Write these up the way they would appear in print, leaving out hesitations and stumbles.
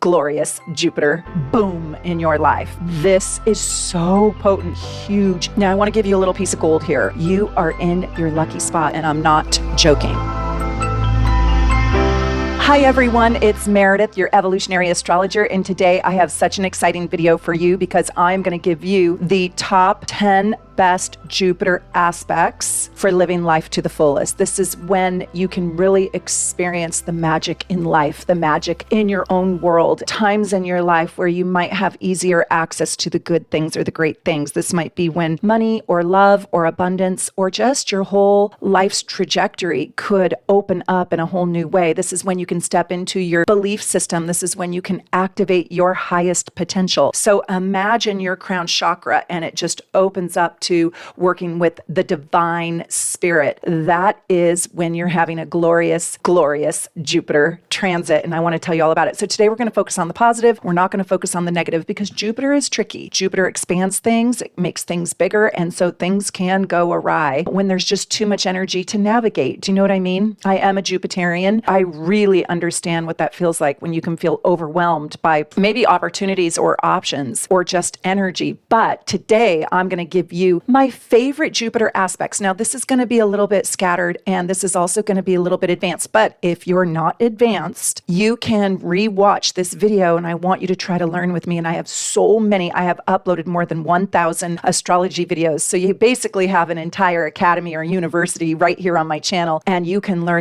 glorious Jupiter boom in your life. This is so potent, huge. Now I want to give you a little piece of gold here. You are in your lucky spot, and I'm not joking. Hi everyone, it's Meredith, your evolutionary astrologer, and today I have such an exciting video for you because I'm going to give you the top 10 best Jupiter aspects for living life to the fullest. This is when you can really experience the magic in life, the magic in your own world, times in your life where you might have easier access to the good things or the great things. This might be when money or love or abundance or just your whole life's trajectory could open up in a whole new way. This is when you can step into your belief system. This is when you can activate your highest potential. So imagine your crown chakra and it just opens up to working with the divine spirit. That is when you're having a glorious, glorious Jupiter transit. And I want to tell you all about it. So today we're going to focus on the positive. We're not going to focus on the negative because Jupiter is tricky. Jupiter expands things, it makes things bigger. And so things can go awry when there's just too much energy to navigate. Do you know what I mean? I am a Jupiterian. I really understand what that feels like when you can feel overwhelmed by maybe opportunities or options or just energy. But today I'm going to give you my favorite Jupiter aspects. Now, this is going to be a little bit scattered and this is also going to be a little bit advanced. But if you're not advanced, you can rewatch this video and I want you to try to learn with me. And I have so many. I have uploaded more than 1,000 astrology videos. So you basically have an entire academy or university right here on my channel and you can learn.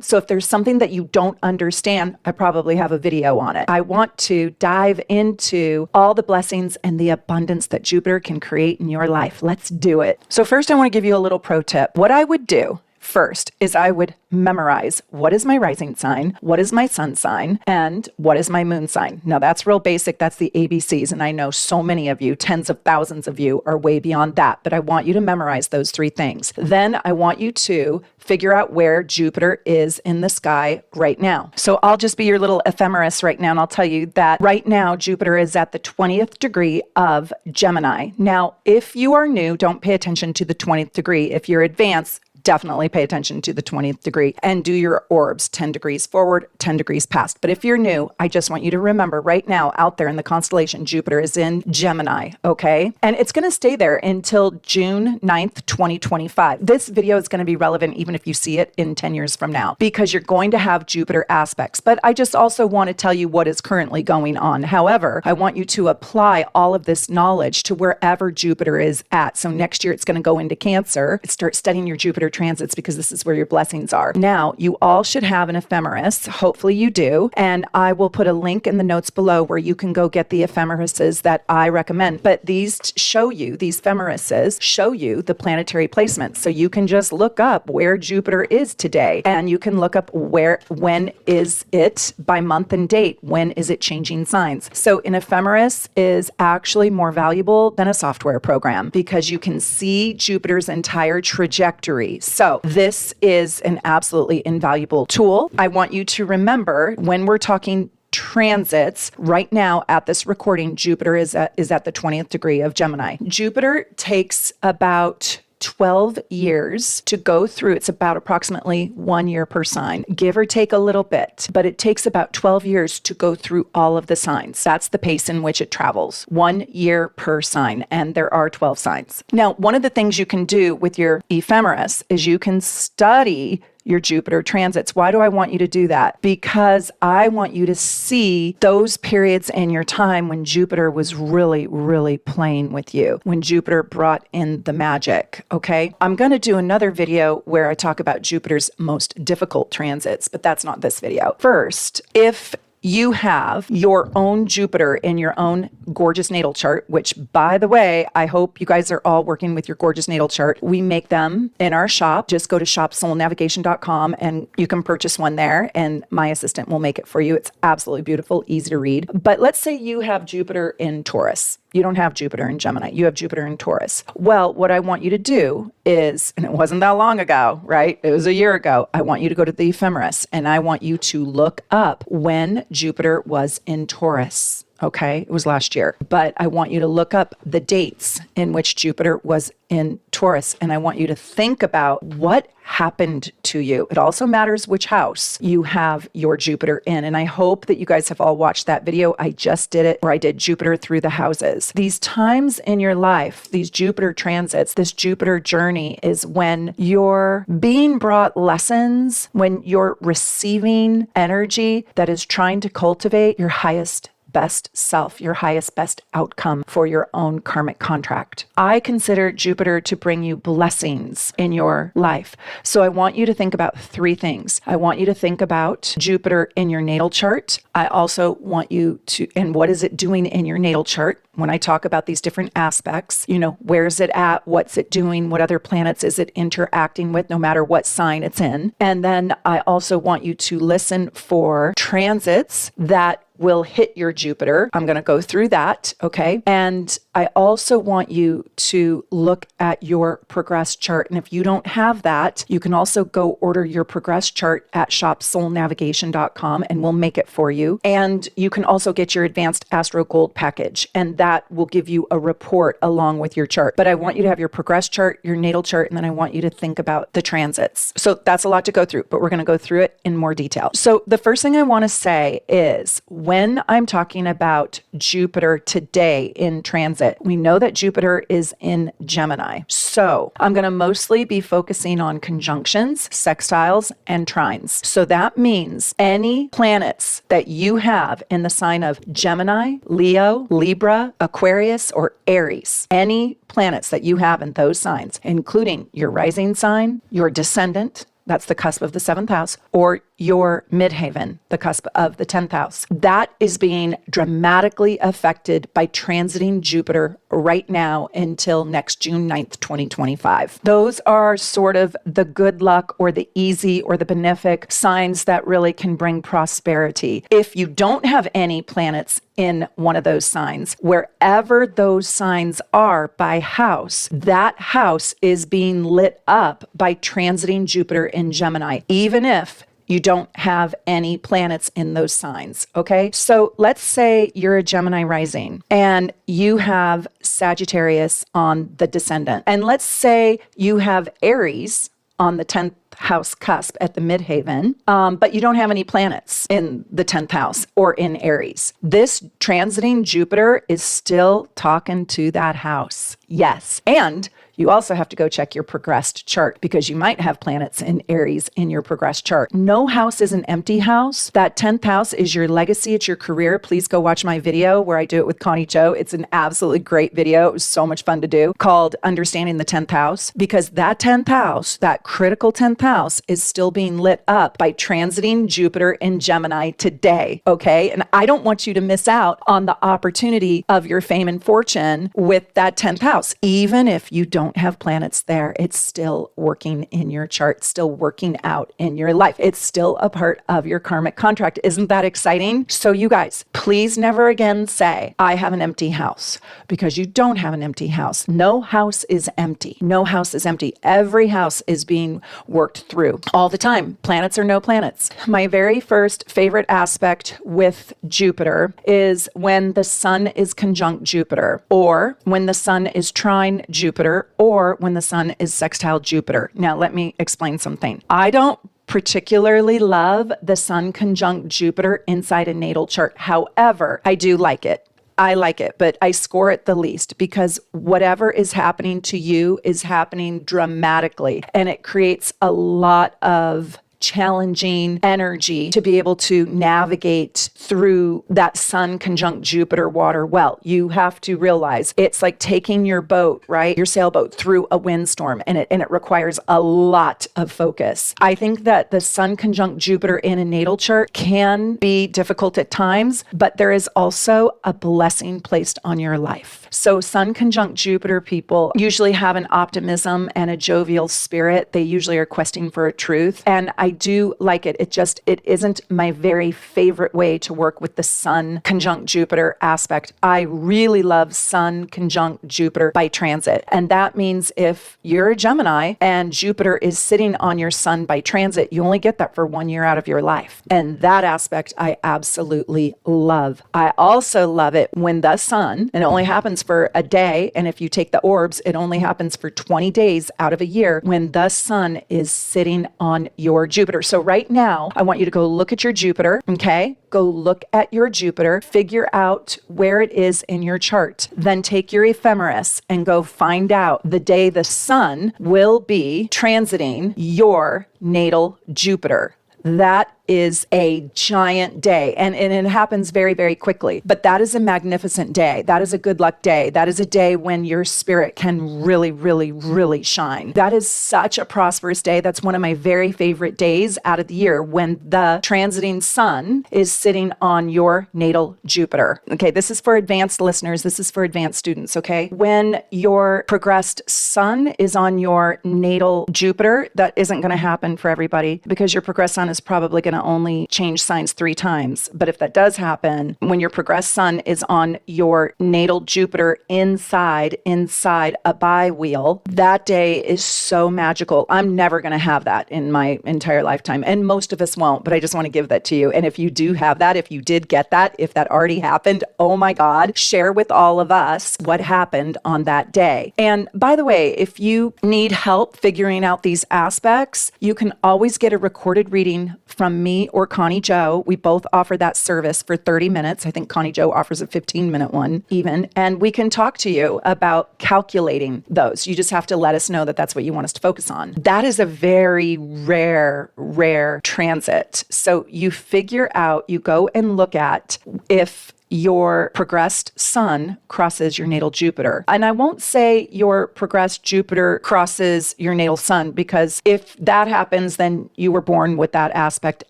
So if there's something that you don't understand, I probably have a video on it. I want to dive into all the blessings and the abundance that Jupiter can create in your life. Let's do it. So first I want to give you a little pro tip. What I would do first is I would memorize what is my rising sign, what is my sun sign, and what is my moon sign. Now that's real basic. That's the ABCs. And I know so many of you, tens of thousands of you are way beyond that, but I want you to memorize those three things. Then I want you to figure out where Jupiter is in the sky right now. So I'll just be your little ephemeris right now. And I'll tell you that right now, Jupiter is at the 20th degree of Gemini. Now, if you are new, don't pay attention to the 20th degree. If you're advanced, definitely pay attention to the 20th degree and do your orbs 10 degrees forward, 10 degrees past. But if you're new, I just want you to remember right now out there in the constellation, Jupiter is in Gemini, okay? And it's going to stay there until June 9th, 2025. This video is going to be relevant even if you see it in 10 years from now because you're going to have Jupiter aspects. But I just also want to tell you what is currently going on. However, I want you to apply all of this knowledge to wherever Jupiter is at. So next year it's going to go into Cancer. Start studying your Jupiter transits because this is where your blessings are. Now, you all should have an ephemeris. Hopefully you do. And I will put a link in the notes below where you can go get the ephemerises that I recommend. But these ephemerises show you the planetary placements. So you can just look up where Jupiter is today. And you can look up when is it by month and date? When is it changing signs? So an ephemeris is actually more valuable than a software program because you can see Jupiter's entire trajectory. So this is an absolutely invaluable tool. I want you to remember when we're talking transits right now at this recording, Jupiter is at the 20th degree of Gemini. Jupiter takes about 12 years to go through. It's about approximately 1 year per sign, give or take a little bit, but it takes about 12 years to go through all of the signs. That's the pace in which it travels, 1 year per sign. And there are 12 signs. Now, one of the things you can do with your ephemeris is you can study your Jupiter transits. Why do I want you to do that? Because I want you to see those periods in your time when Jupiter was really, really playing with you, when Jupiter brought in the magic, okay? I'm going to do another video where I talk about Jupiter's most difficult transits, but that's not this video. First, if you have your own Jupiter in your own gorgeous natal chart, which, by the way, I hope you guys are all working with your gorgeous natal chart. We make them in our shop. Just go to shopsoulnavigation.com and you can purchase one there and my assistant will make it for you. It's absolutely beautiful, easy to read. But let's say you have Jupiter in Taurus. You don't have Jupiter in Gemini. You have Jupiter in Taurus. Well, what I want you to do is, and it wasn't that long ago, right? It was a year ago. I want you to go to the ephemeris and I want you to look up when Jupiter was in Taurus. Okay, it was last year. But I want you to look up the dates in which Jupiter was in Taurus. And I want you to think about what happened to you. It also matters which house you have your Jupiter in. And I hope that you guys have all watched that video. I just did it, where I did Jupiter through the houses. These times in your life, these Jupiter transits, this Jupiter journey is when you're being brought lessons, when you're receiving energy that is trying to cultivate your highest best self, your highest best outcome for your own karmic contract. I consider Jupiter to bring you blessings in your life. So I want you to think about three things. I want you to think about Jupiter in your natal chart. I also want you to, and what is it doing in your natal chart? When I talk about these different aspects, where's it at? What's it doing? What other planets is it interacting with, no matter what sign it's in? And then I also want you to listen for transits that will hit your Jupiter. I'm going to go through that, okay? And I also want you to look at your progress chart. And if you don't have that, you can also go order your progress chart at shopsoulnavigation.com and we'll make it for you. And you can also get your advanced Astro Gold package, and that will give you a report along with your chart. But I want you to have your progress chart, your natal chart, and then I want you to think about the transits. So that's a lot to go through, but we're going to go through it in more detail. So the first thing I want to say is, when I'm talking about Jupiter today in transit, we know that Jupiter is in Gemini. So I'm going to mostly be focusing on conjunctions, sextiles, and trines. So that means any planets that you have in the sign of Gemini, Leo, Libra, Aquarius, or Aries, any planets that you have in those signs, including your rising sign, your descendant, that's the cusp of the 7th house, or your midheaven, the cusp of the 10th house. That is being dramatically affected by transiting Jupiter right now until next June 9th, 2025. Those are sort of the good luck or the easy or the benefic signs that really can bring prosperity. If you don't have any planets in one of those signs, wherever those signs are by house, that house is being lit up by transiting Jupiter in Gemini, even if you don't have any planets in those signs, okay? So let's say you're a Gemini rising and you have Sagittarius on the descendant. And let's say you have Aries on the 10th house cusp at the midheaven, but you don't have any planets in the 10th house or in Aries. This transiting Jupiter is still talking to that house. Yes. And you also have to go check your progressed chart, because you might have planets in Aries in your progressed chart. No house is an empty house. That 10th house is your legacy. It's your career. Please go watch my video where I do it with Connie Cho. It's an absolutely great video. It was so much fun to do, called Understanding the 10th House, because that 10th house, that critical 10th house, is still being lit up by transiting Jupiter in Gemini today, okay? And I don't want you to miss out on the opportunity of your fame and fortune with that 10th house. Even if you don't have planets there, it's still working in your chart, still working out in your life. It's still a part of your karmic contract. Isn't that exciting? So you guys, please never again say, I have an empty house, because you don't have an empty house. No house is empty. No house is empty. Every house is being worked through all the time, planets or no planets. My very first favorite aspect with Jupiter is when the sun is conjunct Jupiter, or when the sun is trine Jupiter, or when the sun is sextile Jupiter. Now, let me explain something. I don't particularly love the sun conjunct Jupiter inside a natal chart. However, I do like it. I like it, but I score it the least, because whatever is happening to you is happening dramatically, and it creates a lot of challenging energy to be able to navigate through that sun conjunct Jupiter water well. You have to realize it's like taking your boat, right? Your sailboat through a windstorm, and it requires a lot of focus. I think that the sun conjunct Jupiter in a natal chart can be difficult at times, but there is also a blessing placed on your life. So sun conjunct Jupiter people usually have an optimism and a jovial spirit. They usually are questing for a truth. And I I do like it. It isn't my very favorite way to work with the Sun conjunct Jupiter aspect. I really love Sun conjunct Jupiter by transit. And that means if you're a Gemini and Jupiter is sitting on your Sun by transit, you only get that for 1 year out of your life. And that aspect I absolutely love. I also love it when the Sun, and it only happens for a day, and if you take the orbs, it only happens for 20 days out of a year, when the Sun is sitting on your Jupiter. So right now, I want you to go look at your Jupiter, okay? Go look at your Jupiter, figure out where it is in your chart. Then take your ephemeris and go find out the day the Sun will be transiting your natal Jupiter. That is a giant day, and it happens very, very quickly. But that is a magnificent day. That is a good luck day. That is a day when your spirit can really, really, really shine. That is such a prosperous day. That's one of my very favorite days out of the year, when the transiting Sun is sitting on your natal Jupiter. Okay, this is for advanced listeners. This is for advanced students, okay? When your progressed Sun is on your natal Jupiter, that isn't going to happen for everybody, because your progressed Sun is probably going to only change signs 3 times. But if that does happen, when your progressed Sun is on your natal Jupiter inside a bi-wheel, that day is so magical. I'm never going to have that in my entire lifetime. And most of us won't, but I just want to give that to you. And if you do have that, if you did get that, if that already happened, oh my God, share with all of us what happened on that day. And by the way, if you need help figuring out these aspects, you can always get a recorded reading from me or Connie Joe. We both offer that service for 30 minutes. I think Connie Joe offers a 15-minute one even. And we can talk to you about calculating those. You just have to let us know that that's what you want us to focus on. That is a very rare transit. So you figure out, you go and look at if your progressed Sun crosses your natal Jupiter. And I won't say your progressed Jupiter crosses your natal Sun, because if that happens, then you were born with that aspect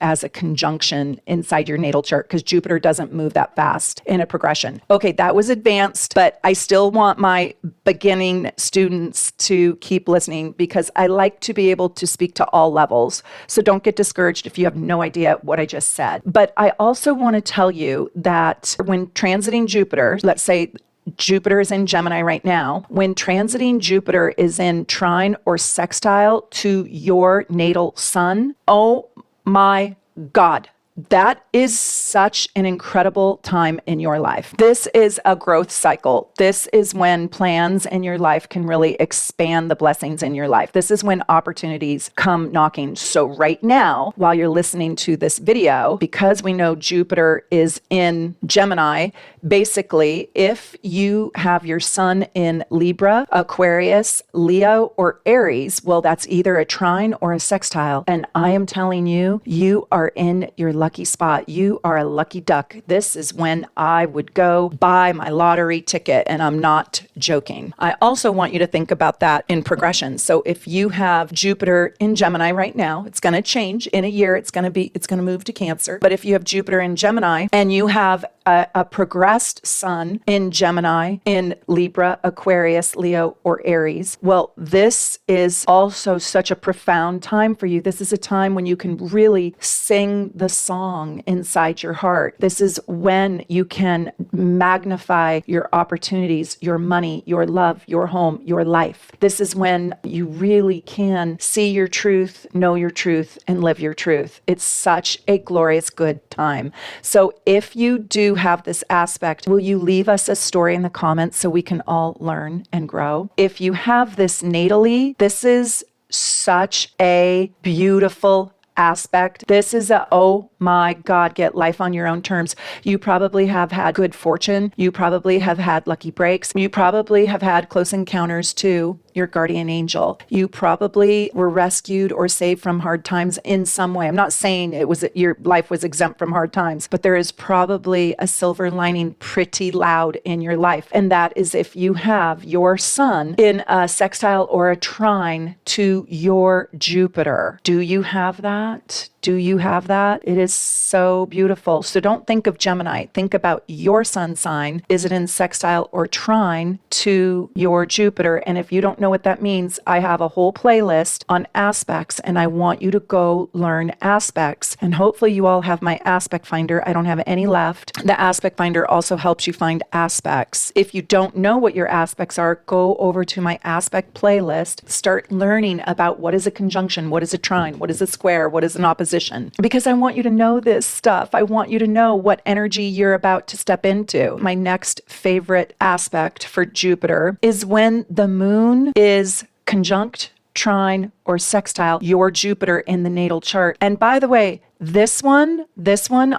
as a conjunction inside your natal chart, because Jupiter doesn't move that fast in a progression. Okay, that was advanced, but I still want my beginning students to keep listening, because I like to be able to speak to all levels. So don't get discouraged if you have no idea what I just said. But I also want to tell you that when transiting Jupiter, let's say Jupiter is in Gemini right now, when transiting Jupiter is in trine or sextile to your natal Sun, oh my God, that is such an incredible time in your life. This is a growth cycle. This is when plans in your life can really expand the blessings in your life. This is when opportunities come knocking. So right now, while you're listening to this video, because we know Jupiter is in Gemini, basically, if you have your Sun in Libra, Aquarius, Leo, or Aries, well, that's either a trine or a sextile. And I am telling you, you are in your lucky spot. You are a lucky duck. This is when I would go buy my lottery ticket, and I'm not joking. I also want you to think about that in progression. So if you have Jupiter in Gemini right now, it's going to change in a year. It's going to move to Cancer. But if you have Jupiter in Gemini and you have a progressed Sun in Gemini, in Libra, Aquarius, Leo, or Aries, well, this is also such a profound time for you. This is a time when you can really sing the song inside your heart. This is when you can magnify your opportunities, your money, your love, your home, your life. This is when you really can see your truth, know your truth, and live your truth. It's such a glorious, good time. So if you do have this aspect, will you leave us a story in the comments so we can all learn and grow? If you have this natally, this is such a beautiful aspect. This is oh my God, get life on your own terms. You probably have had good fortune. You probably have had lucky breaks. You probably have had close encounters too. Your guardian angel. You probably were rescued or saved from hard times in some way. I'm not saying your life was exempt from hard times, but there is probably a silver lining pretty loud in your life. And that is if you have your Sun in a sextile or a trine to your Jupiter. Do you have that? Do you have that? It is so beautiful. So don't think of Gemini. Think about your sun sign. Is it in sextile or trine to your Jupiter? And if you don't know know what that means, I have a whole playlist on aspects, and I want you to go learn aspects. And hopefully you all have my aspect finder. I don't have any left. The aspect finder also helps you find aspects. If you don't know what your aspects are, go over to my aspect playlist, start learning about what is a conjunction, what is a trine, what is a square, what is an opposition, because I want you to know this stuff. I want you to know what energy you're about to step into. My next favorite aspect for Jupiter is when the moon is conjunct, trine, or sextile your Jupiter in the natal chart. And by the way, this one,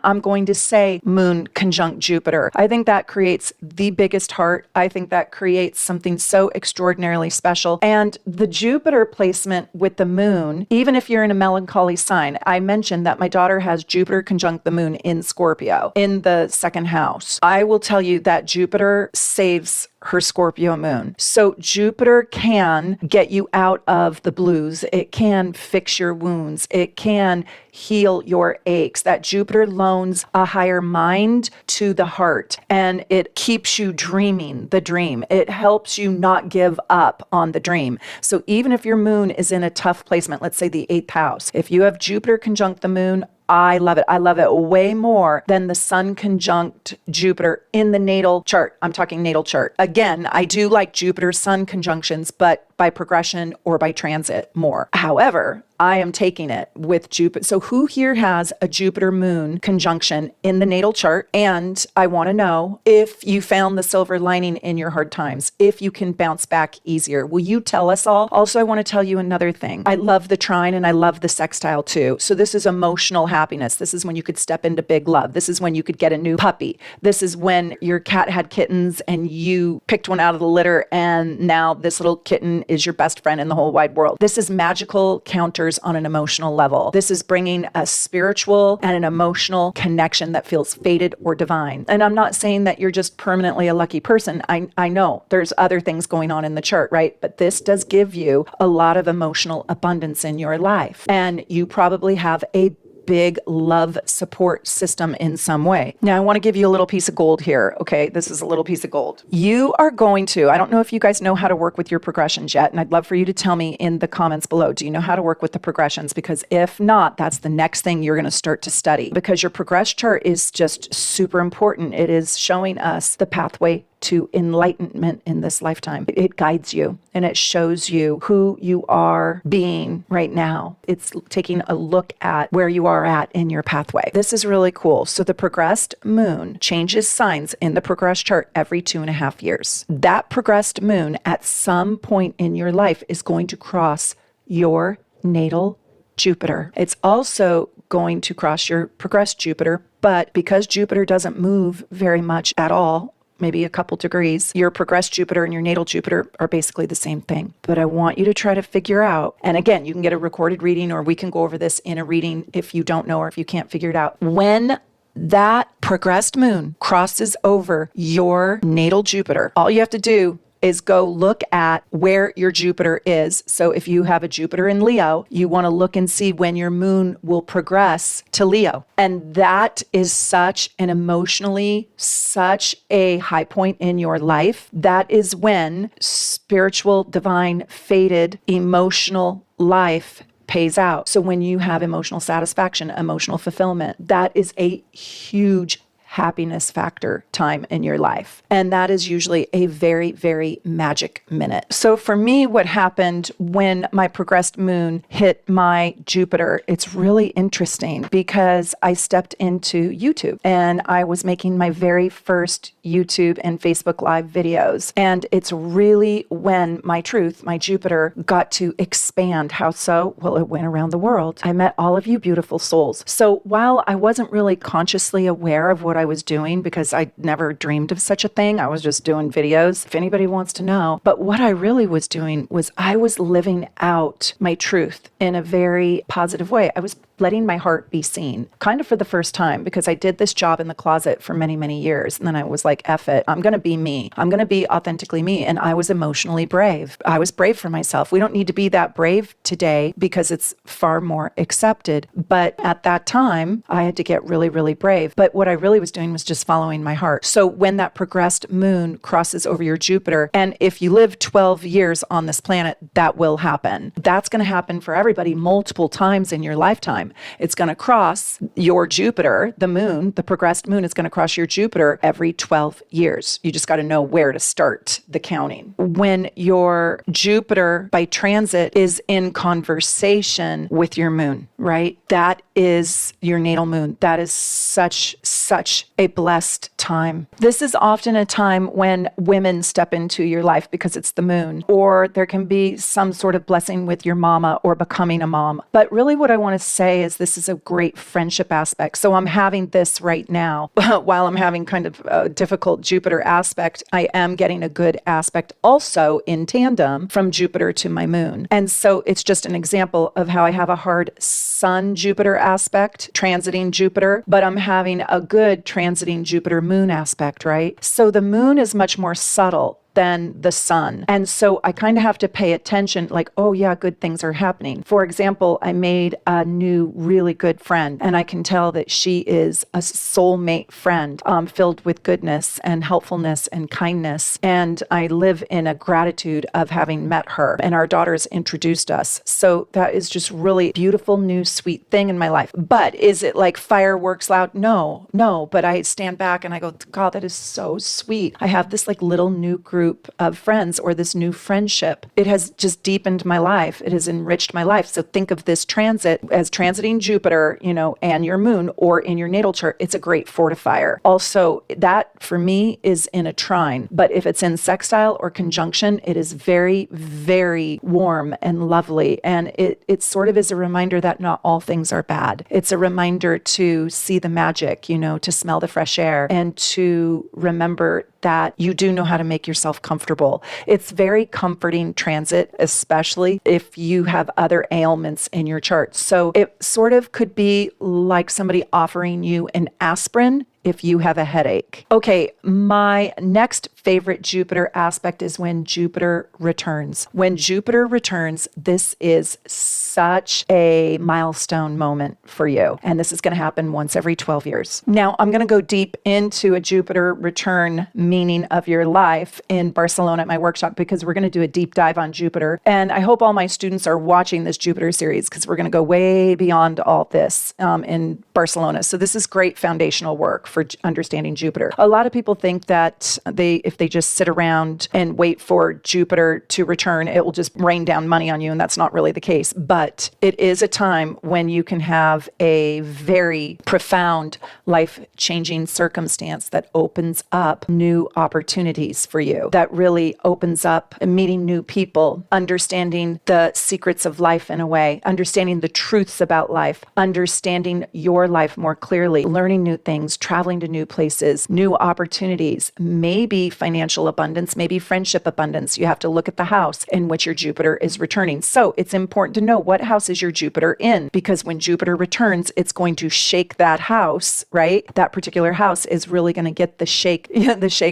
I'm going to say moon conjunct Jupiter. I think that creates the biggest heart. I think that creates something so extraordinarily special. And the Jupiter placement with the moon, even if you're in a melancholy sign, I mentioned that my daughter has Jupiter conjunct the moon in Scorpio in the second house. I will tell you that Jupiter saves her Scorpio moon. So Jupiter can get you out of the blues. It can fix your wounds. It can heal your aches. That Jupiter loans a higher mind to the heart, and it keeps you dreaming the dream. It helps you not give up on the dream. So even if your moon is in a tough placement, let's say the 8th house, if you have Jupiter conjunct the moon, I love it. I love it way more than the sun conjunct Jupiter in the natal chart. I'm talking natal chart. Again, I do like Jupiter sun conjunctions, but by progression or by transit more. However, I am taking it with Jupiter. So who here has a Jupiter moon conjunction in the natal chart? And I want to know if you found the silver lining in your hard times, if you can bounce back easier. Will you tell us all? Also, I want to tell you another thing. I love the trine and I love the sextile too. So this is emotional happiness. This is when you could step into big love. This is when you could get a new puppy. This is when your cat had kittens and you picked one out of the litter, and now this little kitten is your best friend in the whole wide world. This is magical counters on an emotional level. This is bringing a spiritual and an emotional connection that feels fated or divine. And I'm not saying that you're just permanently a lucky person. I know there's other things going on in the chart, right? But this does give you a lot of emotional abundance in your life. And you probably have a big love support system in some way. Now, I want to give you a little piece of gold here. Okay, this is a little piece of gold. You are going to, I don't know if you guys know how to work with your progressions yet, and I'd love for you to tell me in the comments below, do you know how to work with the progressions? Because if not, that's the next thing you're going to start to study, because your progress chart is just super important. It is showing us the pathway to enlightenment in this lifetime. It guides you and it shows you who you are being right now. It's taking a look at where you are at in your pathway. This is really cool. So the progressed moon changes signs in the progress chart every 2.5 years. That progressed moon at some point in your life is going to cross your natal Jupiter. It's also going to cross your progressed Jupiter, but because Jupiter doesn't move very much at all, maybe a couple degrees, your progressed Jupiter and your natal Jupiter are basically the same thing. But I want you to try to figure out, and again, you can get a recorded reading or we can go over this in a reading if you don't know or if you can't figure it out. When that progressed moon crosses over your natal Jupiter, all you have to do is go look at where your Jupiter is. So if you have a Jupiter in Leo, you want to look and see when your moon will progress to Leo. And that is such an emotionally, such a high point in your life. That is when spiritual, divine, fated, emotional life pays out. So when you have emotional satisfaction, emotional fulfillment, that is a huge happiness factor time in your life. And that is usually a very, very magic minute. So for me, what happened when my progressed moon hit my Jupiter, it's really interesting because I stepped into YouTube and I was making my very first YouTube and Facebook Live videos. And it's really when my truth, my Jupiter, got to expand. How so? Well, it went around the world. I met all of you beautiful souls. So while I wasn't really consciously aware of what I was doing, because I never dreamed of such a thing, I was just doing videos, if anybody wants to know. But what I really was doing was I was living out my truth in a very positive way. I was letting my heart be seen, kind of for the first time, because I did this job in the closet for many, many years. And then I was like, F it, I'm going to be me. I'm going to be authentically me. And I was emotionally brave. I was brave for myself. We don't need to be that brave today because it's far more accepted. But at that time, I had to get really, really brave. But what I really was doing was just following my heart. So when that progressed moon crosses over your Jupiter, and if you live 12 years on this planet, that will happen. That's going to happen for everybody multiple times in your lifetime. It's going to cross your Jupiter, the moon, the progressed moon is going to cross your Jupiter every 12 years. You just got to know where to start the counting. When your Jupiter by transit is in conversation with your moon, right? That is your natal moon. That is such a blessed time. This is often a time when women step into your life because it's the moon, or there can be some sort of blessing with your mama or becoming a mom. But really what I want to say is this is a great friendship aspect. So I'm having this right now. While I'm having kind of a difficult Jupiter aspect, I am getting a good aspect also in tandem from Jupiter to my moon. And so it's just an example of how I have a hard Sun Jupiter aspect, transiting Jupiter, but I'm having a good transiting Jupiter moon aspect, right? So the moon is much more subtle than the sun. And so I kind of have to pay attention, like, oh yeah, good things are happening. For example, I made a new really good friend, and I can tell that she is a soulmate friend, filled with goodness and helpfulness and kindness. And I live in a gratitude of having met her, and our daughters introduced us. So that is just really beautiful, new, sweet thing in my life. But is it like fireworks loud? No, but I stand back and I go, God, that is so sweet. I have this like little new group of friends, or this new friendship. It has just deepened my life. It has enriched my life. So think of this transit as transiting Jupiter, and your moon, or in your natal chart. It's a great fortifier. Also, that for me is in a trine, but if it's in sextile or conjunction, it is very, very warm and lovely. And it sort of is a reminder that not all things are bad. It's a reminder to see the magic, to smell the fresh air, and to remember that you do know how to make yourself comfortable. It's very comforting transit, especially if you have other ailments in your chart. So it sort of could be like somebody offering you an aspirin if you have a headache. Okay, my next favorite Jupiter aspect is when Jupiter returns. When Jupiter returns, this is such a milestone moment for you. And this is going to happen once every 12 years. Now, I'm going to go deep into a Jupiter return meaning of your life in Barcelona at my workshop, because we're going to do a deep dive on Jupiter. And I hope all my students are watching this Jupiter series, because we're going to go way beyond all this in Barcelona. So this is great foundational work for understanding Jupiter. A lot of people think that if they just sit around and wait for Jupiter to return, it will just rain down money on you, and that's not really the case. But it is a time when you can have a very profound, life-changing circumstance that opens up new opportunities for you, that really opens up meeting new people, understanding the secrets of life in a way, understanding the truths about life, understanding your life more clearly, learning new things, traveling to new places, new opportunities, maybe financial abundance, maybe friendship abundance. You have to look at the house in which your Jupiter is returning. So it's important to know what house is your Jupiter in, because when Jupiter returns, it's going to shake that house, right? That particular house is really going to get the shake,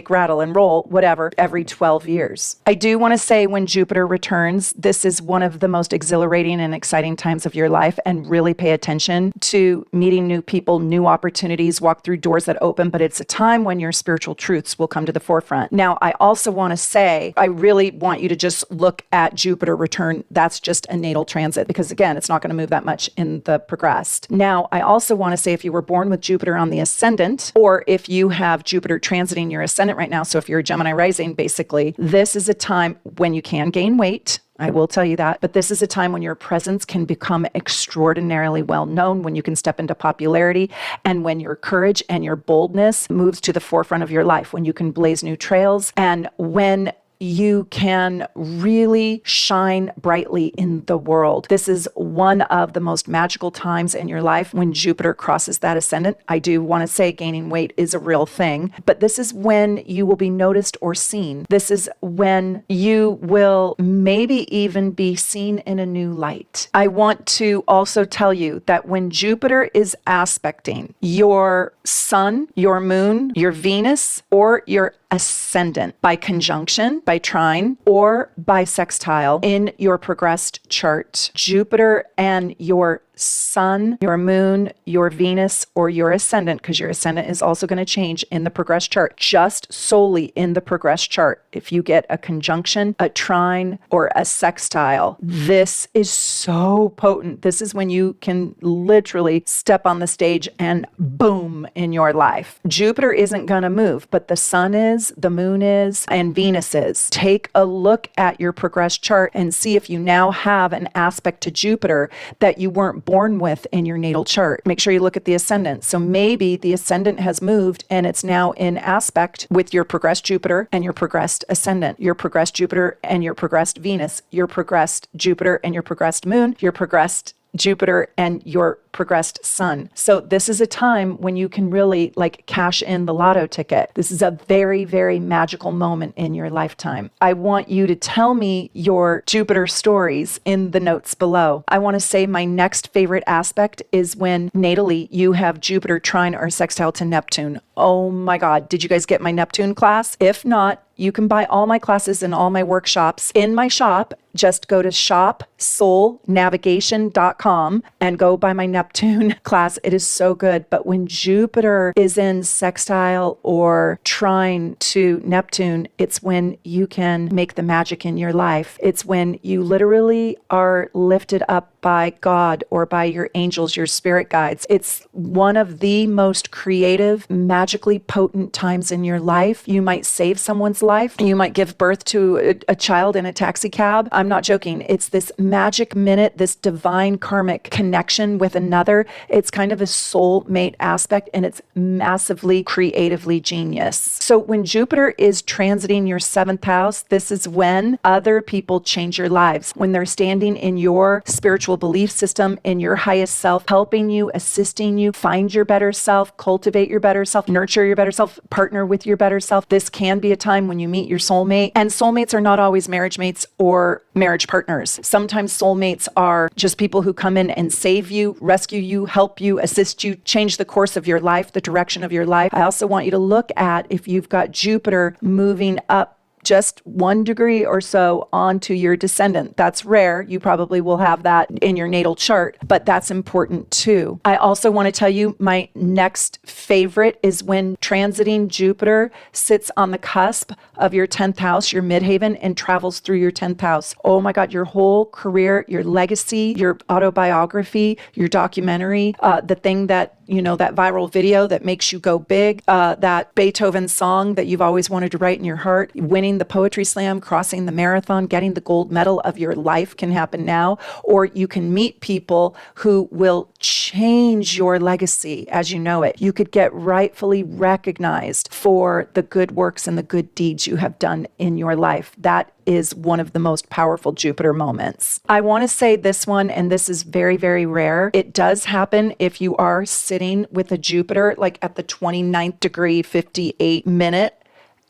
rattle and roll, whatever, every 12 years. I do want to say when Jupiter returns, this is one of the most exhilarating and exciting times of your life, and really pay attention to meeting new people, new opportunities, walk through doors that open, but it's a time when your spiritual truths will come to the forefront. Now, I also want to say, I really want you to just look at Jupiter return. That's just a natal transit, because again, it's not going to move that much in the progressed. Now, I also want to say, if you were born with Jupiter on the ascendant, or if you have Jupiter transiting your ascendant right now, so if you're a Gemini rising, basically, this is a time when you can gain weight. I will tell you that. But this is a time when your presence can become extraordinarily well known, when you can step into popularity, and when your courage and your boldness moves to the forefront of your life, when you can blaze new trails, and when you can really shine brightly in the world. This is one of the most magical times in your life when Jupiter crosses that ascendant. I do want to say gaining weight is a real thing, but this is when you will be noticed or seen. This is when you will maybe even be seen in a new light. I want to also tell you that when Jupiter is aspecting your sun, your moon, your Venus, or your ascendant by conjunction, by trine, or by sextile in your progressed chart, Jupiter and your sun, your moon, your Venus, or your ascendant, because your ascendant is also going to change in the progressed chart, just solely in the progressed chart. If you get a conjunction, a trine, or a sextile, this is so potent. This is when you can literally step on the stage and boom in your life. Jupiter isn't going to move, but the sun is, the moon is, and Venus is. Take a look at your progressed chart and see if you now have an aspect to Jupiter that you weren't born with in your natal chart. Make sure you look at the ascendant. So maybe the ascendant has moved and it's now in aspect with your progressed Jupiter and your progressed ascendant, your progressed Jupiter and your progressed Venus, your progressed Jupiter and your progressed moon, your progressed Jupiter and your progressed sun. So this is a time when you can really cash in the lotto ticket. This is a very, very magical moment in your lifetime. I want you to tell me your Jupiter stories in the notes below. I want to say my next favorite aspect is when natally you have Jupiter trine or sextile to Neptune. Oh my God. Did you guys get my Neptune class? If not, you can buy all my classes and all my workshops in my shop. Just go to shopsoulnavigation.com and go buy my Neptune class. It is so good. But when Jupiter is in sextile or trine to Neptune, it's when you can make the magic in your life. It's when you literally are lifted up by God or by your angels, your spirit guides. It's one of the most creative, magically potent times in your life. You might save someone's life. You might give birth to a child in a taxi cab. I'm not joking. It's this magic minute, this divine karmic connection with another. It's kind of a soulmate aspect, and it's massively creatively genius. So when Jupiter is transiting your 7th house, this is when other people change your lives. When they're standing in your spiritual belief system, in your highest self, helping you, assisting you, find your better self, cultivate your better self, nurture your better self, partner with your better self. This can be a time when you meet your soulmate. And soulmates are not always marriage mates or marriage partners. Sometimes soulmates are just people who come in and save you, rescue you, help you, assist you, change the course of your life, the direction of your life. I also want you to look at if you've got Jupiter moving up just 1 degree or so onto your descendant. That's rare. You probably will have that in your natal chart, but that's important too. I also want to tell you my next favorite is when transiting Jupiter sits on the cusp of your 10th house, your midhaven, and travels through your 10th house. Oh my God, your whole career, your legacy, your autobiography, your documentary, the thing that that viral video that makes you go big, that Beethoven song that you've always wanted to write in your heart, winning the poetry slam, crossing the marathon, getting the gold medal of your life can happen now. Or you can meet people who will change your legacy as you know it. You could get rightfully recognized for the good works and the good deeds you have done in your life. That is one of the most powerful Jupiter moments. I want to say this one, and this is very, very rare. It does happen if you are sitting with a Jupiter at the 29th degree, 58 minute.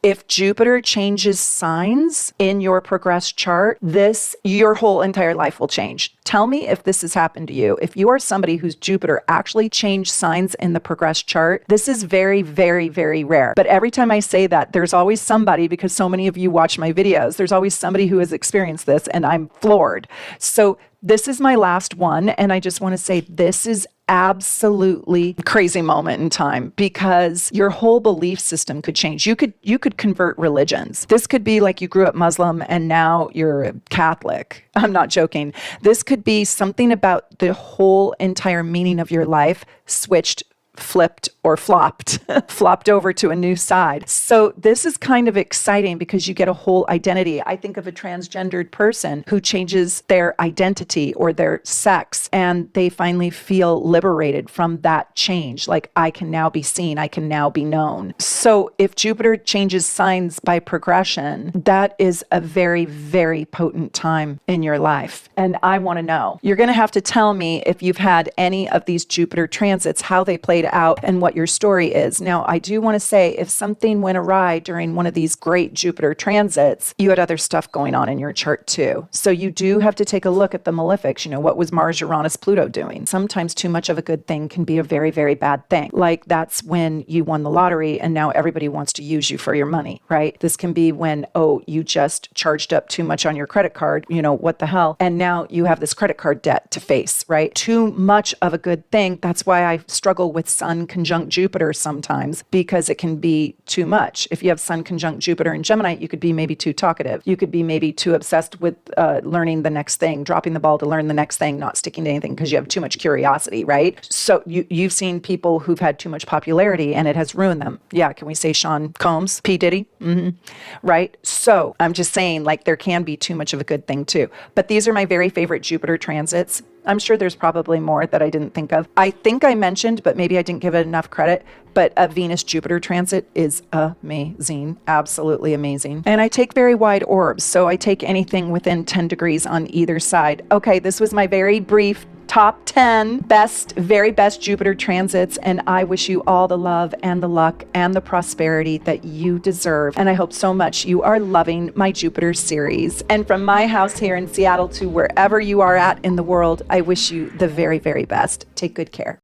If Jupiter changes signs in your progressed chart, your whole entire life will change. Tell me if this has happened to you. If you are somebody whose Jupiter actually changed signs in the progressed chart, this is very, very, very rare. But every time I say that, there's always somebody, because so many of you watch my videos, there's always somebody who has experienced this, and I'm floored. So this is my last one, and I just want to say this is absolutely crazy moment in time, because your whole belief system could change. You could convert religions. This could be like you grew up Muslim and now you're a Catholic. I'm not joking. This could be something about the whole entire meaning of your life switched flipped or flopped, flopped over to a new side. So this is kind of exciting because you get a whole identity. I think of a transgendered person who changes their identity or their sex, and they finally feel liberated from that change. Like, I can now be seen, I can now be known. So if Jupiter changes signs by progression, that is a very, very potent time in your life. And I want to know, you're going to have to tell me if you've had any of these Jupiter transits, how they played out and what your story is. Now, I do want to say, if something went awry during one of these great Jupiter transits, you had other stuff going on in your chart too. So you do have to take a look at the malefics. You know, what was Mars, Uranus, Pluto doing? Sometimes too much of a good thing can be a very, very bad thing. Like, that's when you won the lottery and now everybody wants to use you for your money, right? This can be when, oh, you just charged up too much on your credit card, you know, what the hell? And now you have this credit card debt to face, right? Too much of a good thing. That's why I struggle with Sun conjunct Jupiter sometimes, because it can be too much. If you have Sun conjunct Jupiter in Gemini, you could be maybe too talkative. You could be maybe too obsessed with learning the next thing, dropping the ball to learn the next thing, not sticking to anything because you have too much curiosity, right? So you've seen people who've had too much popularity and it has ruined them. Yeah, can we say Sean Combs, P. Diddy? Right? So I'm just saying, like, there can be too much of a good thing too. But these are my very favorite Jupiter transits. I'm sure there's probably more that I didn't think of. I think I mentioned, but maybe I didn't give it enough credit, but a Venus-Jupiter transit is amazing, absolutely amazing. And I take very wide orbs, so I take anything within 10 degrees on either side. Okay, this was my very brief top 10 very best Jupiter transits, and I wish you all the love and the luck and the prosperity that you deserve. And I hope so much you are loving my Jupiter series. And from my house here in Seattle to wherever you are at in the world, I wish you the very, very best. Take good care.